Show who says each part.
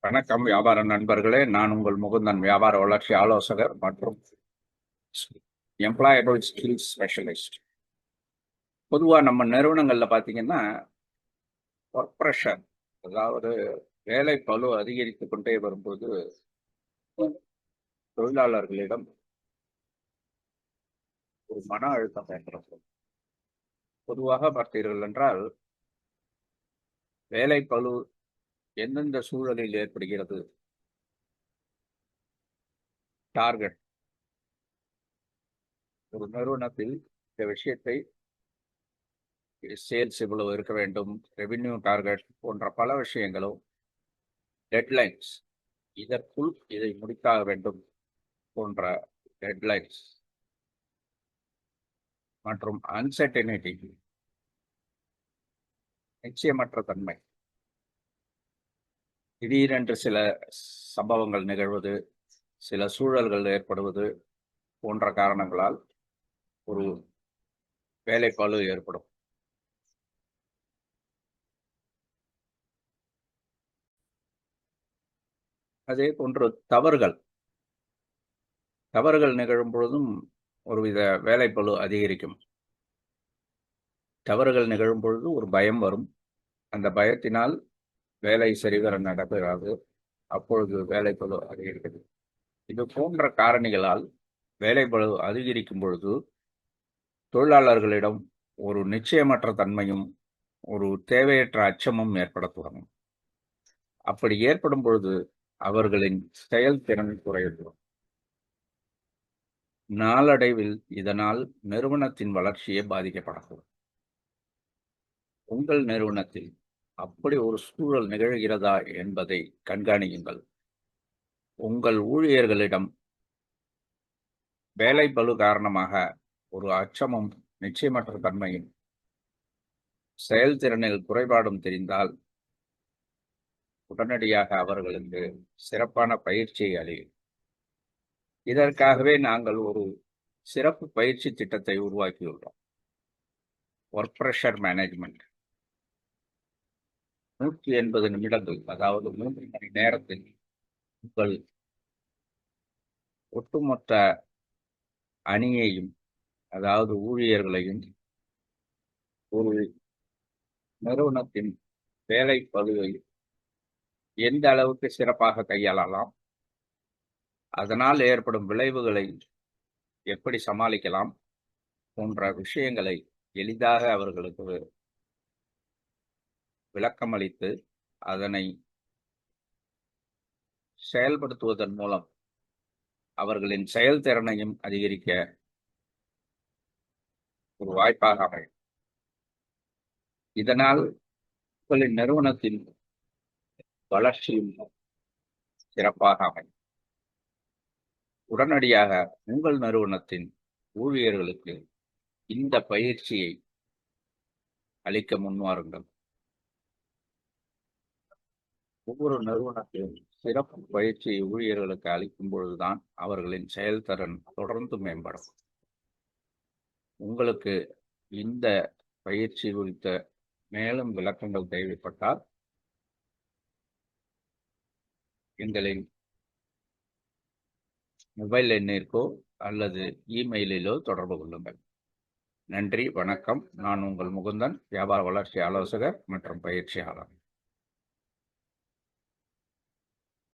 Speaker 1: வணக்கம் வியாபார நண்பர்களே. நான் உங்கள் முகுந்தன், வியாபார வளர்ச்சி ஆலோசகர் மற்றும் எம்ப்ளாயபிள் ஸ்கில்ஸ் ஸ்பெஷலிஸ்ட். பொதுவாக நம்ம நிறுவனங்களில் பார்த்தீங்கன்னா ஒர்க் ப்ரெஷர், அதாவது வேலை பளு அதிகரித்து கொண்டே வரும்போது தொழிலாளர்களிடம் ஒரு மன அழுத்தம் ஏற்படும். பொதுவாக பார்த்தீர்கள் என்றால் வேலை பளு எந்தெந்த சூழலில் ஏற்படுகிறது? டார்கெட், ஒரு நிறுவனத்தில் இந்த விஷயத்தை சேல்ஸ் இவ்வளவு இருக்க வேண்டும், ரெவென்யூ டார்கெட் போன்ற பல விஷயங்களும், டெட்லைன்ஸ், இதற்குள் இதை முடித்தாக வேண்டும் போன்ற டெட்லைன்ஸ் மற்றும் அன்சர்டனிட்டி, நிச்சயமற்ற தன்மை, திடீரென்று சில சம்பவங்கள் நிகழ்வது, சில சூழல்கள் ஏற்படுவது போன்ற காரணங்களால் ஒரு வேலைப்பளு ஏற்படும். அதே போன்று தவறுகள் நிகழும் பொழுதும் ஒருவித வேலைப்பளு அதிகரிக்கும். தவறுகள் நிகழும் பொழுது ஒரு பயம் வரும். அந்த பயத்தினால் வேலை சரிவர நடைபெறாது. அப்பொழுது வேலைப்பளு அதிகரிக்கிறது. இது போன்ற காரணிகளால் வேலைப்பளு அதிகரிக்கும் பொழுது தொழிலாளர்களிடம் ஒரு நிச்சயமற்ற தன்மையும் ஒரு தேவையற்ற அச்சமும் ஏற்பட தொடங்கும். அப்படி ஏற்படும் பொழுது அவர்களின் செயல்திறன் குறையும். நாளடைவில் இதனால் நிறுவனத்தின் வளர்ச்சியே பாதிக்கப்படக்கூடும். உங்கள் நிறுவனத்தில் அப்படி ஒரு சூழல் நிகழ்கிறதா என்பதை கண்காணியுங்கள். உங்கள் ஊழியர்களிடம் வேலைப்பளு காரணமாக ஒரு அச்சமும் நிச்சயமற்ற தன்மையும் செயல்திறனில் குறைபாடும் தெரிந்தால் உடனடியாக அவர்களுக்கு சிறப்பான பயிற்சியை அளியும். இதற்காகவே நாங்கள் ஒரு சிறப்பு பயிற்சி திட்டத்தை உருவாக்கியுள்ளோம். Work pressure management. 180 நிமிடங்கள், அதாவது 3 மணி நேரத்தில் உங்கள் ஒட்டுமொத்த அணியையும், அதாவது ஊழியர்களையும், ஒரு நிறுவனத்தின் வேலை பளுவை எந்த அளவுக்கு சிறப்பாக கையாளலாம், அதனால் ஏற்படும் விளைவுகளை எப்படி சமாளிக்கலாம் போன்ற விஷயங்களை எளிதாக அவர்களுக்கு விளக்கமளித்து அதனை செயல்படுத்துவதன் மூலம் அவர்களின் செயல்திறனையும் அதிகரிக்க ஒரு வாய்ப்பாக அமையும். இதனால் உங்களின் நிறுவனத்தின் வளர்ச்சியும் சிறப்பாக அமையும். உடனடியாக உங்கள் நிறுவனத்தின் ஊழியர்களுக்கு இந்த பயிற்சியை அளிக்க முன்வாருங்கள். ஒவ்வொரு நிறுவனத்திலும் சிறப்பு பயிற்சியை ஊழியர்களுக்கு அளிக்கும் பொழுதுதான் அவர்களின் செயல்திறன் தொடர்ந்து மேம்படும். உங்களுக்கு இந்த பயிற்சி குறித்த மேலும் விளக்கங்கள் தேவைப்பட்டால் எங்களின் மொபைல் எண்ணிற்கோ அல்லது இமெயிலிலோ தொடர்பு கொள்ளுங்கள். நன்றி, வணக்கம். நான் உங்கள் முகுந்தன், வியாபார வளர்ச்சி ஆலோசகர் மற்றும் பயிற்சியாளர்.